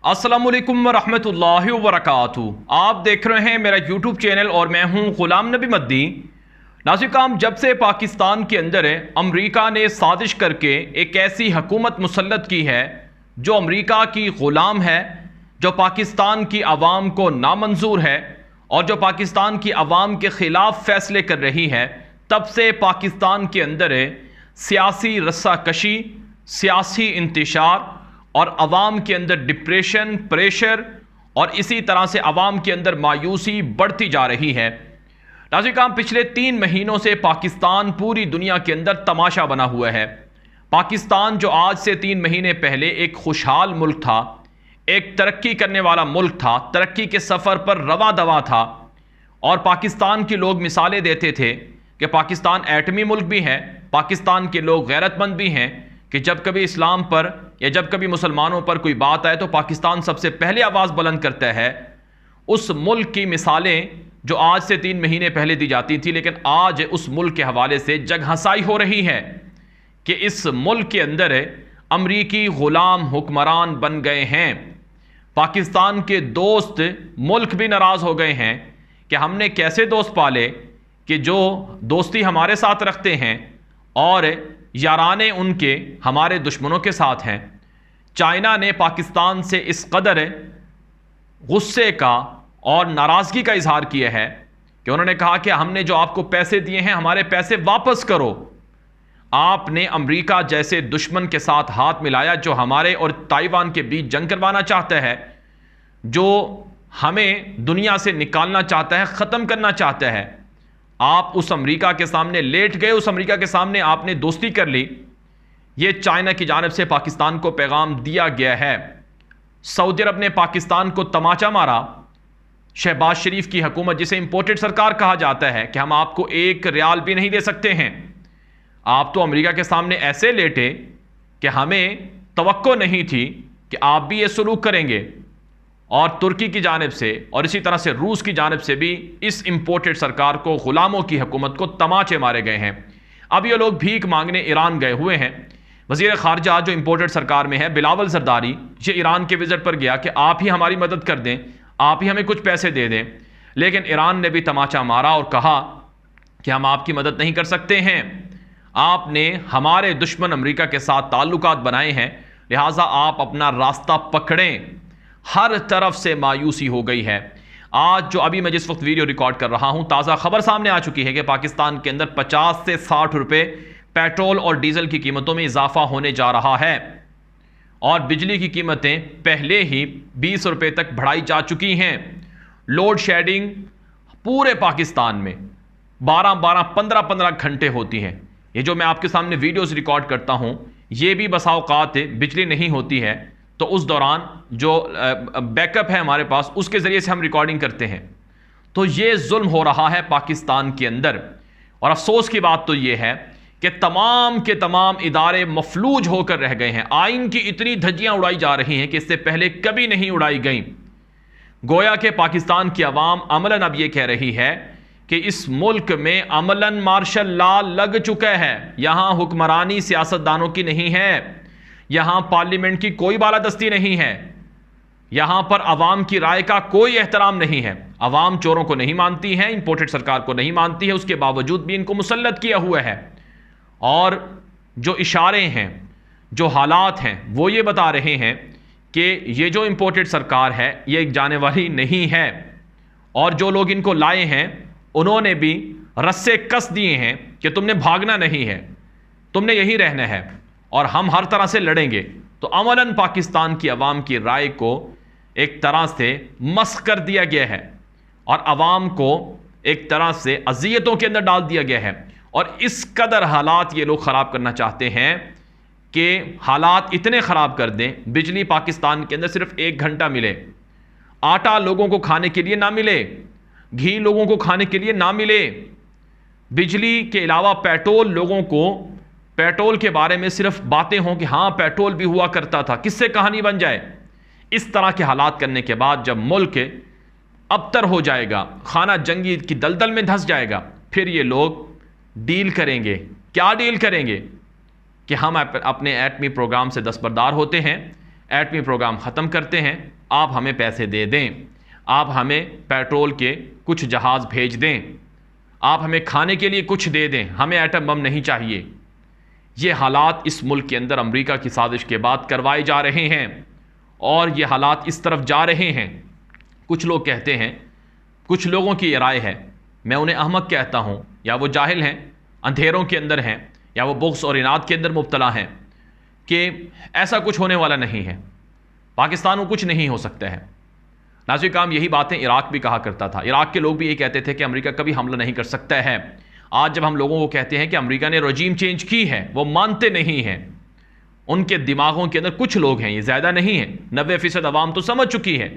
अस्सलामुअलैकुम वरहमतुल्लाहि वबरकातुहू। आप देख रहे हैं मेरा यूट्यूब चैनल और मैं हूं गुलाम नबी मद्दी। नाज़रीन, जब से पाकिस्तान के अंदर अमेरिका ने साजिश करके एक ऐसी हुकूमत मुसल्लत की है जो अमेरिका की ग़ुलाम है, जो पाकिस्तान की आवाम को नामंजूर है और जो पाकिस्तान की आवाम के ख़िलाफ़ फ़ैसले कर रही है, तब से पाकिस्तान के अंदर सियासी रस्साकशी, सियासी इंतशार और अवाम के अंदर डिप्रेशन, प्रेशर और इसी तरह से अवाम के अंदर मायूसी बढ़ती जा रही है। नाज़रीन, पिछले 3 महीनों से पाकिस्तान पूरी दुनिया के अंदर तमाशा बना हुआ है। पाकिस्तान जो आज से 3 महीने पहले एक खुशहाल मुल्क था, एक तरक्की करने वाला मुल्क था, तरक्की के सफ़र पर रवा दवा था और पाकिस्तान के लोग मिसालें देते थे कि पाकिस्तान एटमी मुल्क भी है, पाकिस्तान के लोग गैरतमंद भी हैं कि जब कभी इस्लाम पर या जब कभी मुसलमानों पर कोई बात आए तो पाकिस्तान सबसे पहले आवाज़ बुलंद करता है। उस मुल्क की मिसालें जो आज से 3 महीने पहले दी जाती थी, लेकिन आज उस मुल्क के हवाले से जग हंसाई हो रही है कि इस मुल्क के अंदर अमरीकी ग़ुलाम हुक्मरान बन गए हैं। पाकिस्तान के दोस्त मुल्क भी नाराज़ हो गए हैं कि हमने कैसे दोस्त पाले कि जो दोस्ती हमारे साथ रखते हैं और याराने उनके हमारे दुश्मनों के साथ हैं। चाइना ने पाकिस्तान से इस कदर गुस्से का और नाराज़गी का इजहार किया है कि उन्होंने कहा कि हमने जो आपको पैसे दिए हैं, हमारे पैसे वापस करो। आपने अमेरिका जैसे दुश्मन के साथ हाथ मिलाया जो हमारे और ताइवान के बीच जंग करवाना चाहता है, जो हमें दुनिया से निकालना चाहता है, ख़त्म करना चाहता है। आप उस अमेरिका के सामने लेट गए, उस अमेरिका के सामने आपने दोस्ती कर ली। ये चाइना की जानिब से पाकिस्तान को पैगाम दिया गया है। सऊदी अरब ने पाकिस्तान को तमाचा मारा। शहबाज शरीफ की हुकूमत, जिसे इंपोर्टेड सरकार कहा जाता है, कि हम आपको 1 रियाल भी नहीं दे सकते हैं। आप तो अमेरिका के सामने ऐसे लेटे कि हमें तवक्को नहीं थी कि आप भी ये सलूक करेंगे। और तुर्की की जानिब से और इसी तरह से रूस की जानिब से भी इस इंपोर्टेड सरकार को, ग़ुलामों की हुकूमत को तमाचे मारे गए हैं। अब ये लोग भीख मांगने ईरान गए हुए हैं। वज़ीर ख़ारजा जो इंपोर्टेड सरकार में है, बिलावल ज़रदारी, ये ईरान के विज़िट पर गया कि आप ही हमारी मदद कर दें, आप ही हमें कुछ पैसे दे दें। लेकिन ईरान ने भी तमाचा मारा और कहा कि हम आपकी मदद नहीं कर सकते हैं, आपने हमारे दुश्मन अमेरिका के साथ ताल्लुकात बनाए हैं, लिहाजा आप अपना रास्ता पकड़ें। हर तरफ से मायूसी हो गई है। आज जो अभी मैं जिस वक्त वीडियो रिकॉर्ड कर रहा हूं, ताज़ा खबर सामने आ चुकी है कि पाकिस्तान के अंदर 50 से 60 रुपए पेट्रोल और डीजल की कीमतों में इजाफा होने जा रहा है और बिजली की कीमतें पहले ही 20 रुपए तक बढ़ाई जा चुकी हैं। लोड शेडिंग पूरे पाकिस्तान में 12-12, 15-15 घंटे होती हैं। ये जो मैं आपके सामने वीडियोज़ रिकॉर्ड करता हूँ, ये भी बसा औकात बिजली नहीं होती है तो उस दौरान जो बैकअप है हमारे पास, उसके ज़रिए से हम रिकॉर्डिंग करते हैं। तो ये जुल्म हो रहा है पाकिस्तान के अंदर। और अफसोस की बात तो ये है कि तमाम के तमाम इदारे मफलूज होकर रह गए हैं। आइन की इतनी धज्जियां उड़ाई जा रही हैं कि इससे पहले कभी नहीं उड़ाई गई। गोया कि पाकिस्तान की आवाम अमलन अब ये कह रही है कि इस मुल्क में अमलन मार्शल लॉ लग चुका है। यहां हुक्मरानी सियासतदानों की नहीं है, यहां पार्लियामेंट की कोई बालादस्ती नहीं है, यहां पर अवाम की राय का कोई एहतराम नहीं है। अवाम चोरों को नहीं मानती है, इंपोर्टेड सरकार को नहीं मानती है, उसके बावजूद भी इनको मुसल्लत किया हुआ है। और जो इशारे हैं, जो हालात हैं, वो ये बता रहे हैं कि ये जो इंपोर्टेड सरकार है ये एक जाने वाली नहीं है। और जो लोग इनको लाए हैं उन्होंने भी रस्से कस दिए हैं कि तुमने भागना नहीं है, तुमने यही रहना है और हम हर तरह से लड़ेंगे। तो अमलन पाकिस्तान की आवाम की राय को एक तरह से मस्ख कर दिया गया है और आवाम को एक तरह से अजियतों के अंदर डाल दिया गया है। और इस कदर हालात ये लोग ख़राब करना चाहते हैं कि हालात इतने ख़राब कर दें, बिजली पाकिस्तान के अंदर सिर्फ 1 घंटा मिले, आटा लोगों को खाने के लिए ना मिले, घी लोगों को खाने के लिए ना मिले, बिजली के अलावा पेट्रोल, लोगों को पेट्रोल के बारे में सिर्फ बातें हों कि हाँ पेट्रोल भी हुआ करता था, किससे कहानी बन जाए। इस तरह के हालात करने के बाद जब मुल्क अबतर हो जाएगा, खाना जंगी की दलदल में धंस जाएगा, फिर ये लोग डील करेंगे। क्या डील करेंगे कि हम अपने एटमी प्रोग्राम से दस्तबरदार होते हैं, एटमी प्रोग्राम ख़त्म करते हैं, आप हमें पैसे दे दें, आप हमें पेट्रोल के कुछ जहाज़ भेज दें, आप हमें खाने के लिए कुछ दे दें, हमें एटम बम नहीं चाहिए। ये हालात इस मुल्क के अंदर अमेरिका की साजिश के बाद करवाए जा रहे हैं और ये हालात इस तरफ जा रहे हैं। कुछ लोग कहते हैं, कुछ लोगों की ये राय है, मैं उन्हें अहमक कहता हूँ, या वो जाहिल हैं, अंधेरों के अंदर हैं, या वो बुग़्ज़ और इनाद के अंदर मुब्तला हैं, कि ऐसा कुछ होने वाला नहीं है, पाकिस्तान में कुछ नहीं हो सकता है। नाज़रीन काम, यही बातें इराक़ भी कहा करता था। इराक़ के लोग भी ये कहते थे कि अमेरिका कभी हमला नहीं कर सकता है। आज जब हम लोगों को कहते हैं कि अमेरिका ने रजीम चेंज की है, वो मानते नहीं हैं। उनके दिमागों के अंदर कुछ लोग हैं, ये ज़्यादा नहीं है, 90% अवाम तो समझ चुकी है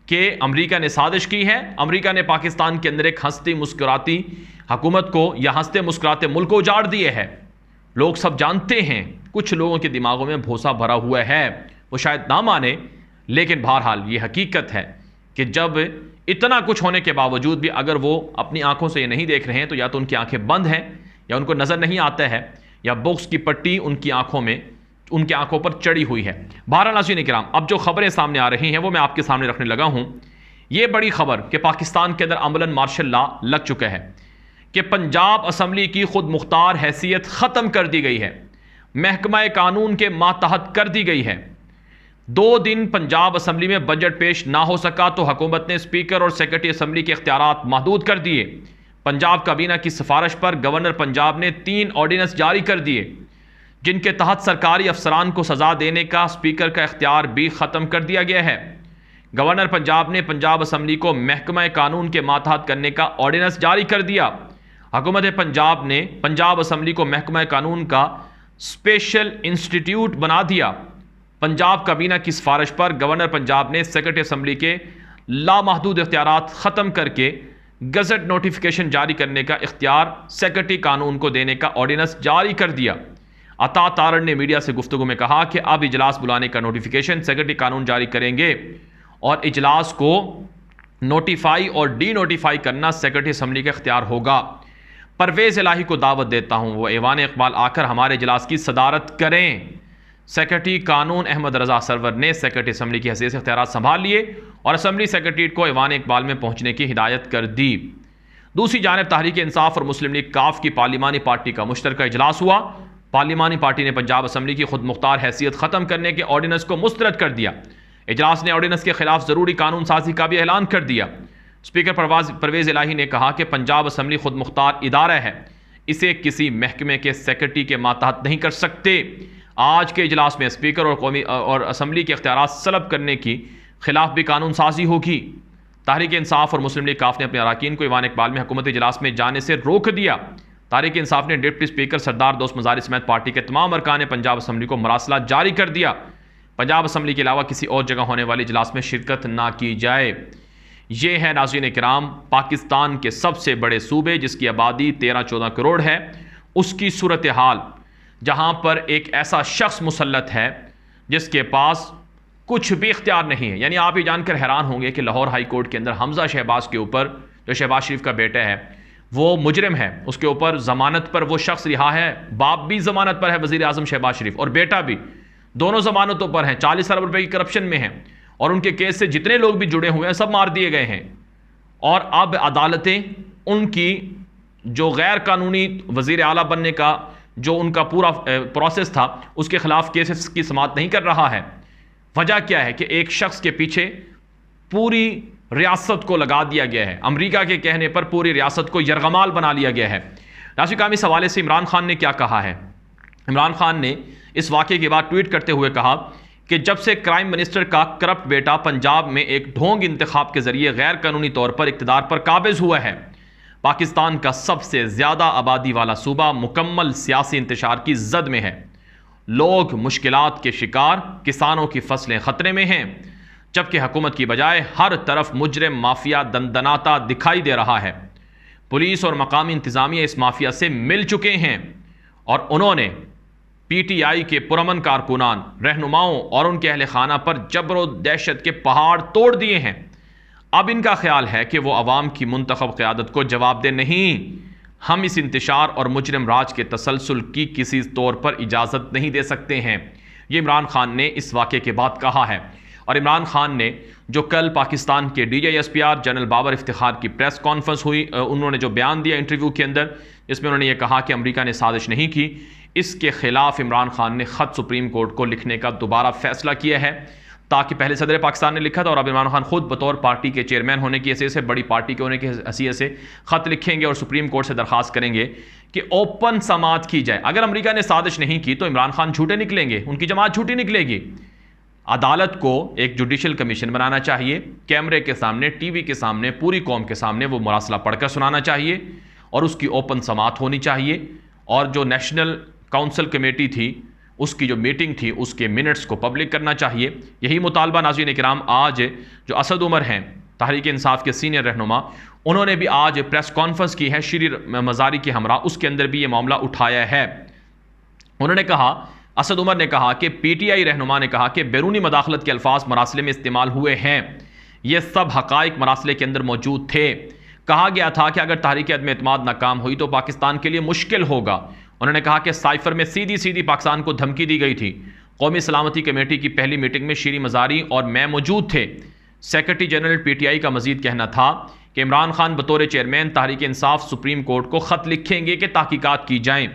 कि अमेरिका ने साजिश की है। अमेरिका ने पाकिस्तान के अंदर एक हंसती मुस्कुराती हुकूमत को या हंसते मुस्कुराते मुल्क को उजाड़ दिए है। लोग सब जानते हैं, कुछ लोगों के दिमागों में भूसा भरा हुआ है, वो शायद ना माने, लेकिन बहरहाल ये हकीकत है कि जब इतना कुछ होने के बावजूद भी अगर वो अपनी आंखों से ये नहीं देख रहे हैं, तो या तो उनकी आंखें बंद हैं, या उनको नज़र नहीं आता है, या बुग़्ज़ की पट्टी उनकी आंखों पर चढ़ी हुई है। बहरहाल नाज़रीन किराम, अब जो खबरें सामने आ रही हैं वो मैं आपके सामने रखने लगा हूँ। ये बड़ी खबर कि पाकिस्तान के अंदर अमलन मार्शल लॉ लग चुका है कि पंजाब असम्बली की खुद मुख्तार हैसियत ख़त्म कर दी गई है, महकमा कानून के मातहत कर दी गई है। 2 दिन पंजाब असम्बली में बजट पेश ना हो सका तो हुकूमत ने स्पीकर और सेक्रेटरी असम्बली के इख्तियारात महदूद कर दिए। पंजाब काबीना की सिफारिश पर गवर्नर पंजाब ने 3 ऑर्डिनेंस जारी कर दिए, जिनके तहत सरकारी अफसरान को सज़ा देने का स्पीकर का इख्तियार भी ख़त्म कर दिया गया है। गवर्नर पंजाब ने पंजाब असम्बली को महकमा कानून के मातहत करने का ऑर्डिनेंस जारी कर दिया। हुकूमत पंजाब ने पंजाब असम्बली को महकमा कानून का स्पेशल इंस्टीट्यूट बना दिया। पंजाब काबीना की सिफारिश पर गवर्नर पंजाब ने सेक्रेटरी असम्बली के लामहदूद इख्तियारात ख़त्म करके गज़ट नोटिफिकेशन जारी करने का इख्तियार सेक्रेटरी कानून को देने का ऑर्डिनेंस जारी कर दिया। अता तारण ने मीडिया से गुफ्तगू में कहा कि अब इजलास बुलाने का नोटिफिकेशन सेक्रेटरी कानून जारी करेंगे और इजलास को नोटिफाई और डी नोटिफाई करना सेक्रेटरी असम्बली का इख्तियार होगा। परवेज़ इलाही को दावत देता हूँ वो ऐवान इकबाल आकर हमारे इजलास की सदारत करें। सेक्रेटरी कानून अहमद रज़ा सरवर ने सेक्रेटरी असम्बली की हैसियत से इख्तियारात संभाल लिए और असम्बली सेक्रेटरीट को ऐवान इकबाल में पहुँचने की हिदायत कर दी। दूसरी जानिब तहरीक इंसाफ और मुस्लिम लीग काफ की पार्लिमानी पार्टी का मुश्तरका इजलास हुआ। पार्लिमानी पार्टी ने पंजाब असम्बली की खुद मुख्तार हैसियत ख़त्म करने के ऑर्डिनेंस को मुस्तरद कर दिया। इजलास ने ऑर्डिनेंस के खिलाफ ज़रूरी कानून साजी का भी ऐलान कर दिया। स्पीकर परवेज़ इलाही ने कहा कि पंजाब असम्बली खुद मुख्तार इदारा है, इसे किसी महकमे के सेक्रेटरी के मातहत नहीं कर सकते। आज के इजलास में स्पीकर और असम्बली के इख्तियारात सलब करने की खिलाफ भी कानून साजी होगी। तहरीक इंसाफ और मुस्लिम लीग काफ ने अपने अरकान को ऐवान इकबाल में हुकूमती इजलास में जाने से रोक दिया। तहरीक इंसाफ ने डिप्टी स्पीकर सरदार दोस्त मज़ारी समेत पार्टी के तमाम अरकान पंजाब असम्बली को मरासला जारी कर दिया। पंजाब असम्बली के अलावा किसी और जगह होने वाले इजलास में शिरकत ना की जाए। ये है नाज़रीन किराम पाकिस्तान के सबसे बड़े सूबे जिसकी आबादी 13-14 करोड़ है, उसकी सूरत हाल, जहाँ पर एक ऐसा शख्स मुसल्लत है जिसके पास कुछ भी इख्तियार नहीं है। यानी आप ये जानकर हैरान होंगे कि लाहौर हाई कोर्ट के अंदर हमजा शहबाज के ऊपर, जो शहबाज शरीफ का बेटा है, वो मुजरिम है, उसके ऊपर ज़मानत पर वो शख्स रिहा है। बाप भी ज़मानत पर है वज़ीर आज़म शहबाज शरीफ, और बेटा भी, दोनों ज़मानतों पर हैं, 40 अरब रुपए की करप्शन में हैं, और उनके केस से जितने लोग भी जुड़े हुए हैं सब मार दिए गए हैं। और अब अदालतें उनकी जो गैर कानूनी वज़ीर आला बनने का जो उनका पूरा प्रोसेस था उसके खिलाफ केसेस की समाअत नहीं कर रहा है। वजह क्या है कि एक शख्स के पीछे पूरी रियासत को लगा दिया गया है। अमेरिका के कहने पर पूरी रियासत को यरगमाल बना लिया गया है। नाज़रीन काम, इस हवाले से इमरान खान ने क्या कहा है? इमरान खान ने इस वाक़े के बाद ट्वीट करते हुए कहा कि जब से क्राइम मिनिस्टर का करप्ट बेटा पंजाब में एक ढोंग इंतखाब के जरिए गैर कानूनी तौर पर इक़्तिदार पर काबिज हुआ है, पाकिस्तान का सबसे ज़्यादा आबादी वाला सूबा मुकम्मल सियासी इंतशार की जद में है। लोग मुश्किलात के शिकार, किसानों की फसलें ख़तरे में हैं, जबकि हुकूमत की बजाय हर तरफ मुजरिम माफिया दंदनाता दिखाई दे रहा है। पुलिस और मकामी इंतज़ामिया इस माफिया से मिल चुके हैं और उन्होंने PTI के पुरअमन कारकुनान, रहनुमाओं और उनके अहले खाना पर जबर दहशत के पहाड़ तोड़ दिए हैं। अब इनका ख्याल है कि वो अवाम की मुंतखब क़यादत को जवाब दे। नहीं, हम इस इंतशार और मुजरिम राज के तसलसल की किसी तौर पर इजाज़त नहीं दे सकते हैं। ये इमरान खान ने इस वाक़े के बाद कहा है। और इमरान खान ने जो कल पाकिस्तान के DGSPR जनरल बाबर इफ्तिखार की प्रेस कॉन्फ्रेंस हुई, उन्होंने जो बयान दिया इंटरव्यू के अंदर, इसमें उन्होंने ये कहा कि अमेरिका ने साजिश नहीं की। इसके खिलाफ इमरान खान ने ख़त सुप्रीम कोर्ट को लिखने का दोबारा फैसला किया है, ताकि पहले सदर पाकिस्तान ने लिखा था और अब इमरान खान खुद बतौर पार्टी के चेयरमैन होने की हैसियत से, बड़ी पार्टी के होने की हैसियत से ख़त लिखेंगे और सुप्रीम कोर्ट से दरख्वास्त करेंगे कि ओपन समाअत की जाए। अगर अमेरिका ने साजिश नहीं की तो इमरान खान झूठे निकलेंगे, उनकी जमात झूठी निकलेगी। अदालत को एक जुडिशल कमीशन बनाना चाहिए, कैमरे के सामने, टीवी के सामने, पूरी कौम के सामने वो मुरासला पढ़कर सुनाना चाहिए और उसकी ओपन समाअत होनी चाहिए। और जो नेशनल काउंसिल कमेटी थी उसकी जो मीटिंग थी उसके मिनट्स को पब्लिक करना चाहिए। यही मुतालबा नाज़रीन इकराम आज जो असद उमर हैं तहरीक इंसाफ के सीनियर रहनुमा, उन्होंने भी आज प्रेस कॉन्फ्रेंस की है शीरी मज़ारी के हमरा, उसके अंदर भी ये मामला उठाया है। उन्होंने कहा, असद उमर ने कहा कि PTI रहनुमा ने कहा कि बैरूनी मदाखलत के अल्फाज मरासले में इस्तेमाल हुए हैं, ये सब हक़ाइक़ मरासले के अंदर मौजूद थे। कहा गया था कि अगर तहरीक अदम एतमाद नाकाम हुई तो पाकिस्तान के लिए मुश्किल होगा। उन्होंने कहा कि साइफर में सीधी सीधी पाकिस्तान को धमकी दी गई थी। कौमी सलामती कमेटी की पहली मीटिंग में शीरी मज़ारी और मैं मौजूद थे। सेक्रेटरी जनरल PTI का मजीद कहना था कि इमरान खान बतौर chairman Tehreek Insaf supreme court को ख़त लिखेंगे कि तहकीकात की जाएँ।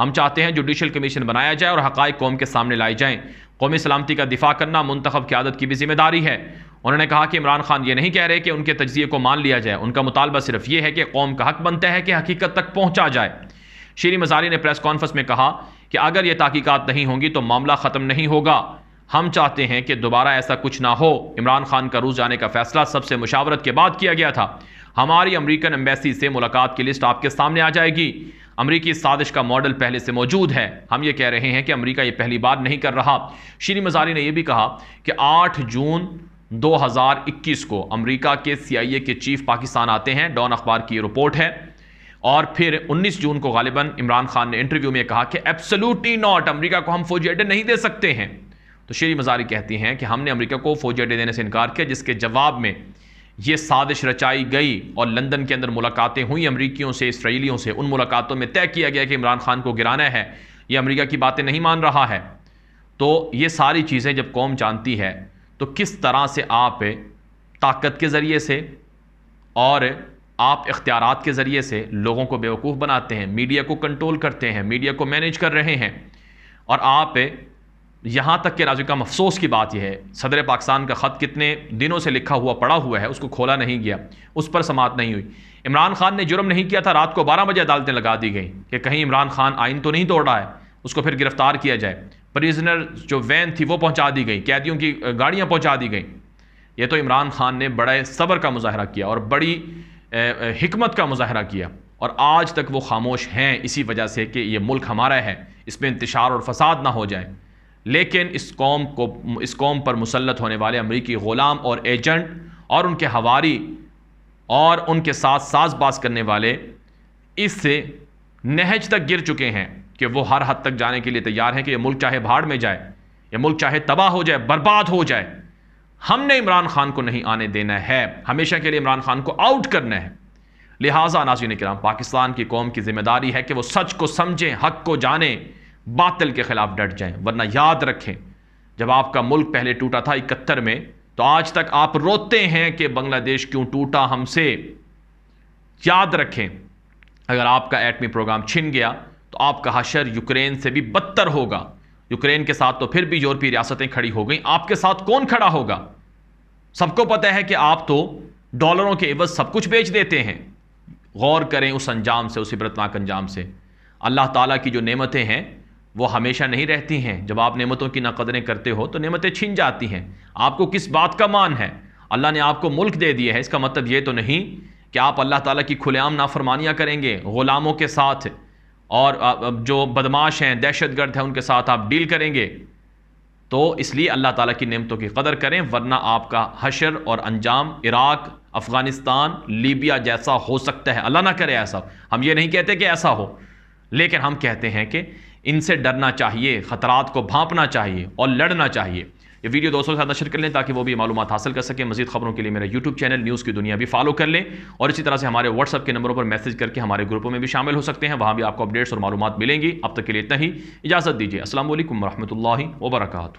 हम चाहते हैं जुडिशल कमीशन बनाया जाए और हक़ाइक़ कौम के सामने लाए जाएँ। कौमी सलामती का दिफा करना मुंतखब क़यादत की भी जिम्मेदारी है। उन्होंने कहा कि इमरान खान ये नहीं कह रहे कि उनके तज्ज़िये को मान लिया जाए, उनका मुतालबा सिर्फ ये है कि कौम का हक़ बनता है कि हकीकत तक पहुँचा जाए। शीरी मज़ारी ने प्रेस कॉन्फ्रेंस में कहा कि अगर ये तहकीकात नहीं होंगी तो मामला ख़त्म नहीं होगा। हम चाहते हैं कि दोबारा ऐसा कुछ ना हो। इमरान खान का रूस जाने का फैसला सबसे मुशावरत के बाद किया गया था। हमारी अमेरिकन एम्बेसी से मुलाकात की लिस्ट आपके सामने आ जाएगी। अमरीकी साजिश का मॉडल पहले से मौजूद है। हम ये कह रहे हैं कि अमेरिका ये पहली बार नहीं कर रहा। शीरी मज़ारी ने यह भी कहा कि 8 जून 2021 को अमेरिका के CIA के चीफ पाकिस्तान आते हैं, डॉन अखबार की ये रिपोर्ट है। और फिर 19 जून को गालिबन इमरान खान ने इंटरव्यू में कहा कि एब्सोल्युटली नॉट, अमेरिका को हम फौजी अड्डे नहीं दे सकते हैं। तो शीरी मज़ारी कहती हैं कि हमने अमेरिका को फौजी अड्डे देने से इनकार किया, जिसके जवाब में ये साजिश रचाई गई और लंदन के अंदर मुलाकातें हुई अमरीकियों से, इसराइलियों से। उन मुलाकातों में तय किया गया कि इमरान खान को गिराना है, ये अमेरिका की बातें नहीं मान रहा है। तो ये सारी चीज़ें जब कौम जानती है तो किस तरह से आप ताकत के ज़रिए से और आप इख्तियारात के ज़रिए से लोगों को बेवकूफ़ बनाते हैं, मीडिया को कंट्रोल करते हैं, मीडिया को मैनेज कर रहे हैं। और आप यहाँ तक कि नाज़रीन का अफसोस की बात यह है, सदर पाकिस्तान का ख़त कितने दिनों से लिखा हुआ पड़ा हुआ है, उसको खोला नहीं गया, उस पर समाअत नहीं हुई। इमरान खान ने जुर्म नहीं किया था, रात को 12 बजे अदालतें लगा दी गई कि कहीं इमरान खान आइन तो नहीं तोड़ रहा है, उसको फिर गिरफ्तार किया जाए। प्रिजनर जो वैन थी वो पहुँचा दी गई, कैदियों की गाड़ियाँ पहुँचा दी गई। ये तो इमरान खान ने बड़े सब्र का मुजाहरा किया और बड़ी हिकमत का मुजाहरा किया, और आज तक वो खामोश हैं इसी वजह से कि ये मुल्क हमारा है, इसमें इंतशार और फसाद ना हो जाए। लेकिन इस कौम पर मुसल्लत होने वाले अमरीकी ग़ुलाम और एजेंट और उनके हवारी और उनके साथ साज़बाज़ करने वाले इससे नहज तक गिर चुके हैं कि वो हर हद तक जाने के लिए तैयार हैं कि ये मुल्क चाहे भाड़ में जाए, ये मुल्क चाहे तबाह हो जाए, बर्बाद हो जाए, हमने इमरान खान को नहीं आने देना है, हमेशा के लिए इमरान खान को आउट करना है। लिहाजा नाज़रीन किराम, पाकिस्तान की कौम की जिम्मेदारी है कि वो सच को समझें, हक़ को जानें, बातिल के खिलाफ डट जाएं। वरना याद रखें, जब आपका मुल्क पहले टूटा था 71 में, तो आज तक आप रोते हैं कि बांग्लादेश क्यों टूटा हमसे। याद रखें, अगर आपका एटमी प्रोग्राम छिन गया तो आपका हशर यूक्रेन से भी बदतर होगा। यूक्रेन के साथ तो फिर भी यूरोपीय रियासतें खड़ी हो गई, आपके साथ कौन खड़ा होगा? सबको पता है कि आप तो डॉलरों के एवज सब कुछ बेच देते हैं। गौर करें उस अंजाम से, उस इबरतनाक अंजाम से। अल्लाह ताला की जो नेमतें हैं वो हमेशा नहीं रहती हैं। जब आप नेमतों की नाकदरें करते हो तो नेमतें छिन जाती हैं। आपको किस बात का मान है? अल्लाह ने आपको मुल्क दे दिया है, इसका मतलब ये तो नहीं कि आप अल्लाह ताला की खुलेआम नाफरमानियाँ करेंगे ग़ुलामों के साथ, और जो बदमाश हैं, दहशतगर्द हैं, उनके साथ आप डील करेंगे। तो इसलिए अल्लाह ताला की नेमतों की कदर करें, वरना आपका हशर और अंजाम इराक, अफ़गानिस्तान, लीबिया जैसा हो सकता है। अल्लाह ना करे ऐसा, हम ये नहीं कहते कि ऐसा हो, लेकिन हम कहते हैं कि इनसे डरना चाहिए, ख़तरात को भांपना चाहिए और लड़ना चाहिए। ये वीडियो दोस्तों के साथ नशर कर लें ताकि वो भी मालूमात हासिल कर सकें। मजीद खबरों के लिए मेरा यूट्यूब चैनल न्यूज़ की दुनिया भी फॉलो कर लें और इसी तरह से हमारे व्हाट्सअप के नंबरों पर मैसेज करके हमारे ग्रुपों में भी शामिल हो सकते हैं, वहाँ भी आपको अपडेट्स और मालूमात मिलेंगी। अब तक के लिए इतना ही, इजाज़त दीजिए। अस्सलाम वालेकुम रहमतुल्लाहि व बरकातुहू।